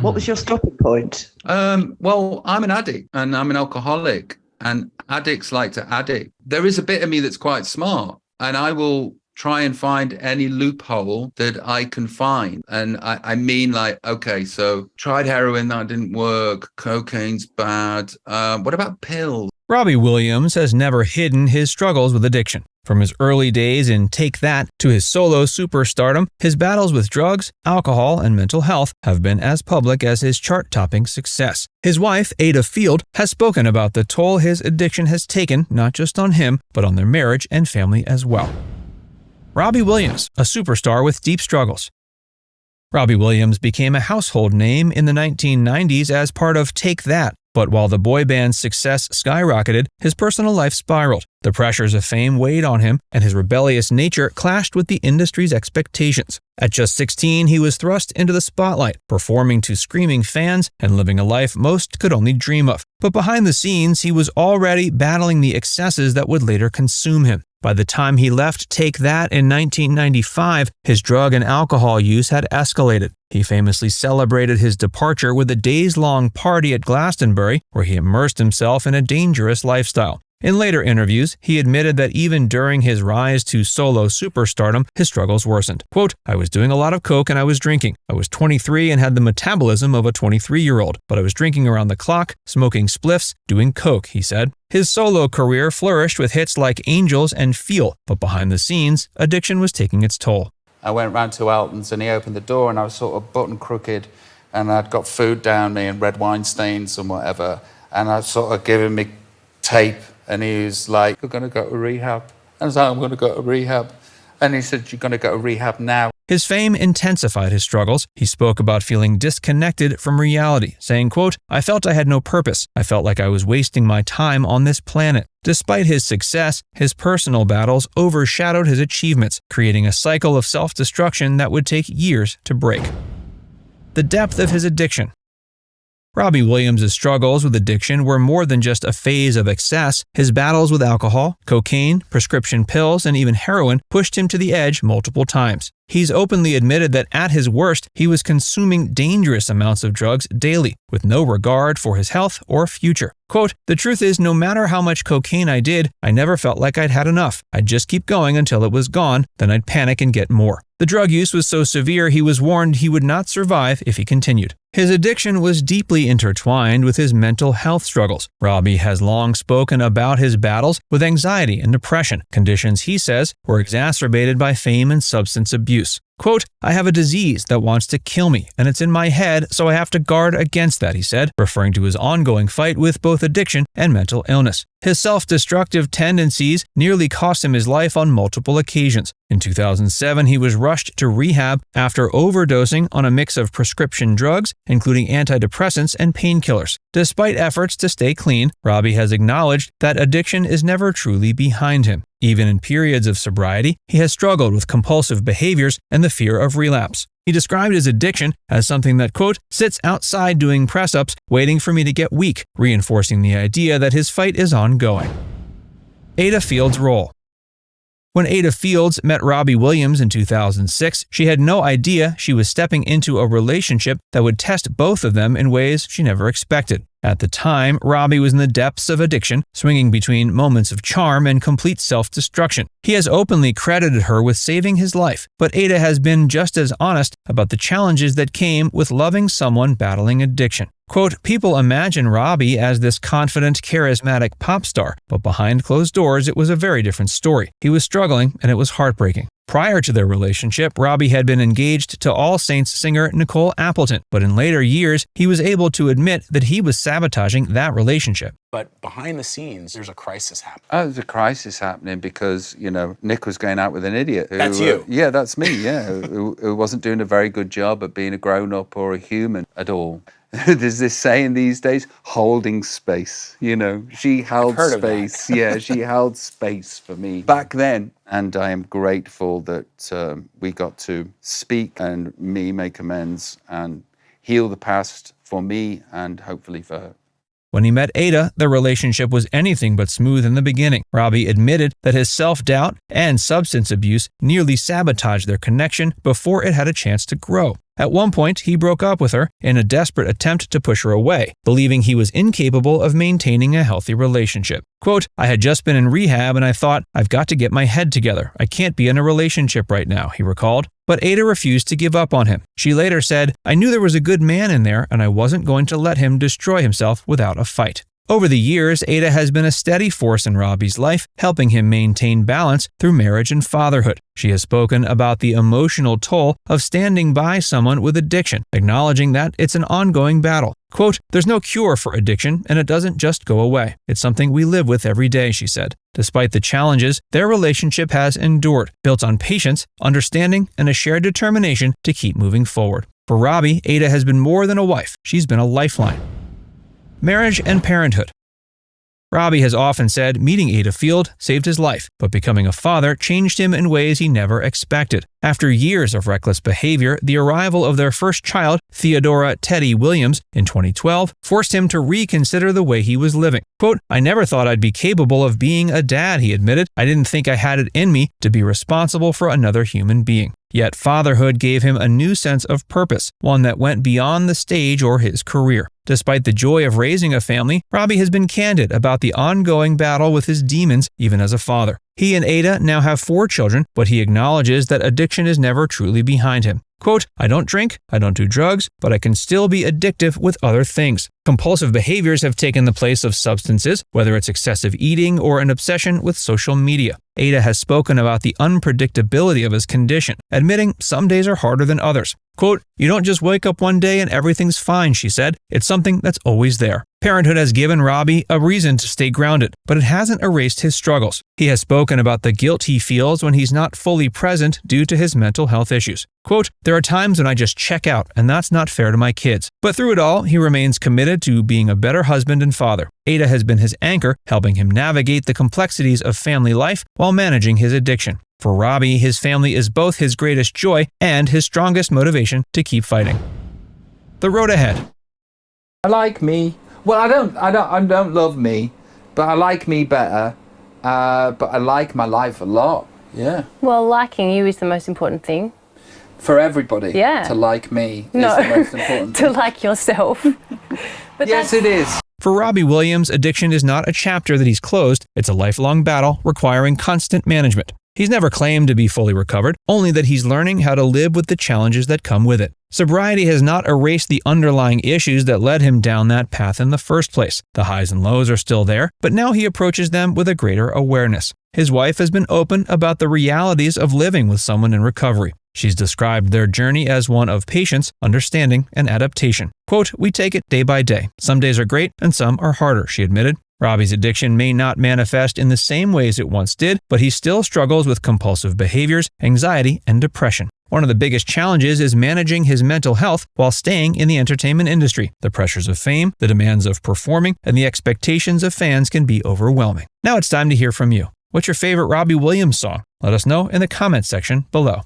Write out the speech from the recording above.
What was your stopping point? Well, I'm an addict and I'm an alcoholic, and addicts like to addict. There is a bit of me that's quite smart, and I will try and find any loophole that I can find. And I mean, like, okay, so tried heroin, that didn't work. Cocaine's bad. What about pills? Robbie Williams has never hidden his struggles with addiction. From his early days in Take That to his solo superstardom, his battles with drugs, alcohol, and mental health have been as public as his chart-topping success. His wife, Ayda Field, has spoken about the toll his addiction has taken, not just on him, but on their marriage and family as well. Robbie Williams, a superstar with deep struggles. Robbie Williams became a household name in the 1990s as part of Take That, but while the boy band's success skyrocketed, his personal life spiraled. The pressures of fame weighed on him, and his rebellious nature clashed with the industry's expectations. At just 16, he was thrust into the spotlight, performing to screaming fans and living a life most could only dream of. But behind the scenes, he was already battling the excesses that would later consume him. By the time he left Take That in 1995, his drug and alcohol use had escalated. He famously celebrated his departure with a days-long party at Glastonbury, where he immersed himself in a dangerous lifestyle. In later interviews, he admitted that even during his rise to solo superstardom, his struggles worsened. Quote, "I was doing a lot of coke and I was drinking. I was 23 and had the metabolism of a 23-year-old, but I was drinking around the clock, smoking spliffs, doing coke," he said. His solo career flourished with hits like Angels and Feel, but behind the scenes, addiction was taking its toll. I went round to Elton's and he opened the door and I was sort of button crooked and I'd got food down me and red wine stains and whatever, and I sort of given me tape. And he was like, "You're going to go to rehab." I was like, "I'm going to go to rehab." And he said, "You're going to go to rehab now." His fame intensified his struggles. He spoke about feeling disconnected from reality, saying, quote, "I felt I had no purpose. I felt like I was wasting my time on this planet." Despite his success, his personal battles overshadowed his achievements, creating a cycle of self-destruction that would take years to break. The depth of his addiction. Robbie Williams' struggles with addiction were more than just a phase of excess. His battles with alcohol, cocaine, prescription pills, and even heroin pushed him to the edge multiple times. He's openly admitted that at his worst, he was consuming dangerous amounts of drugs daily, with no regard for his health or future. Quote, "The truth is, no matter how much cocaine I did, I never felt like I'd had enough. I'd just keep going until it was gone, then I'd panic and get more." The drug use was so severe he was warned he would not survive if he continued. His addiction was deeply intertwined with his mental health struggles. Robbie has long spoken about his battles with anxiety and depression, conditions he says were exacerbated by fame and substance abuse. Quote, "I have a disease that wants to kill me, and it's in my head, so I have to guard against that," he said, referring to his ongoing fight with both addiction and mental illness. His self-destructive tendencies nearly cost him his life on multiple occasions. In 2007, he was rushed to rehab after overdosing on a mix of prescription drugs, including antidepressants and painkillers. Despite efforts to stay clean, Robbie has acknowledged that addiction is never truly behind him. Even in periods of sobriety, he has struggled with compulsive behaviors and the fear of relapse. He described his addiction as something that, quote, "sits outside doing press-ups, waiting for me to get weak," reinforcing the idea that his fight is ongoing. Ayda Field's role. When Ayda Fields met Robbie Williams in 2006, she had no idea she was stepping into a relationship that would test both of them in ways she never expected. At the time, Robbie was in the depths of addiction, swinging between moments of charm and complete self-destruction. He has openly credited her with saving his life, but Ayda has been just as honest about the challenges that came with loving someone battling addiction. Quote, "People imagine Robbie as this confident, charismatic pop star, but behind closed doors it was a very different story. He was struggling and it was heartbreaking." Prior to their relationship, Robbie had been engaged to All Saints singer Nicole Appleton, but in later years, he was able to admit that he was sabotaging that relationship. But behind the scenes, there's a crisis happening. Oh, there's a crisis happening because, Nick was going out with an idiot. That's you. Yeah, that's me, yeah. who wasn't doing a very good job at being a grown-up or a human at all. There's this saying these days, holding space, She held space. Yeah, she held space for me back then. And I am grateful that we got to speak and me make amends and heal the past for me and hopefully for her. When he met Ayda, their relationship was anything but smooth in the beginning. Robbie admitted that his self-doubt and substance abuse nearly sabotaged their connection before it had a chance to grow. At one point, he broke up with her in a desperate attempt to push her away, believing he was incapable of maintaining a healthy relationship. Quote, I had just been in rehab and I thought, I've got to get my head together. I can't be in a relationship right now, he recalled. But Ayda refused to give up on him. She later said, I knew there was a good man in there and I wasn't going to let him destroy himself without a fight. Over the years, Ayda has been a steady force in Robbie's life, helping him maintain balance through marriage and fatherhood. She has spoken about the emotional toll of standing by someone with addiction, acknowledging that it's an ongoing battle. Quote, there's no cure for addiction, and it doesn't just go away. It's something we live with every day, she said. Despite the challenges, their relationship has endured, built on patience, understanding, and a shared determination to keep moving forward. For Robbie, Ayda has been more than a wife. She's been a lifeline. Marriage and parenthood. Robbie has often said meeting Ayda Field saved his life, but becoming a father changed him in ways he never expected. After years of reckless behavior, the arrival of their first child, Theodora Teddy Williams, in 2012, forced him to reconsider the way he was living. Quote, I never thought I'd be capable of being a dad, he admitted. I didn't think I had it in me to be responsible for another human being. Yet fatherhood gave him a new sense of purpose, one that went beyond the stage or his career. Despite the joy of raising a family, Robbie has been candid about the ongoing battle with his demons, even as a father. He and Ayda now have 4 children, but he acknowledges that addiction is never truly behind him. Quote, I don't drink, I don't do drugs, but I can still be addictive with other things. Compulsive behaviors have taken the place of substances, whether it's excessive eating or an obsession with social media. Ayda has spoken about the unpredictability of his condition, admitting some days are harder than others. Quote, you don't just wake up one day and everything's fine, she said. It's something that's always there. Parenthood has given Robbie a reason to stay grounded, but it hasn't erased his struggles. He has spoken about the guilt he feels when he's not fully present due to his mental health issues. Quote, there are times when I just check out, and that's not fair to my kids. But through it all, he remains committed to being a better husband and father. Ayda has been his anchor, helping him navigate the complexities of family life while managing his addiction. For Robbie, his family is both his greatest joy and his strongest motivation to keep fighting. The road ahead. I like me. Well, I don't love me, but I like me better. But I like my life a lot. Yeah. Well, liking you is the most important thing. For everybody. Yeah. To like me is the most important thing. To like yourself. But yes, it is. For Robbie Williams, addiction is not a chapter that he's closed. It's a lifelong battle requiring constant management. He's never claimed to be fully recovered, only that he's learning how to live with the challenges that come with it. Sobriety has not erased the underlying issues that led him down that path in the first place. The highs and lows are still there, but now he approaches them with a greater awareness. His wife has been open about the realities of living with someone in recovery. She's described their journey as one of patience, understanding, and adaptation. Quote, we take it day by day. Some days are great and some are harder, she admitted. Robbie's addiction may not manifest in the same ways it once did, but he still struggles with compulsive behaviors, anxiety, and depression. One of the biggest challenges is managing his mental health while staying in the entertainment industry. The pressures of fame, the demands of performing, and the expectations of fans can be overwhelming. Now it's time to hear from you. What's your favorite Robbie Williams song? Let us know in the comments section below.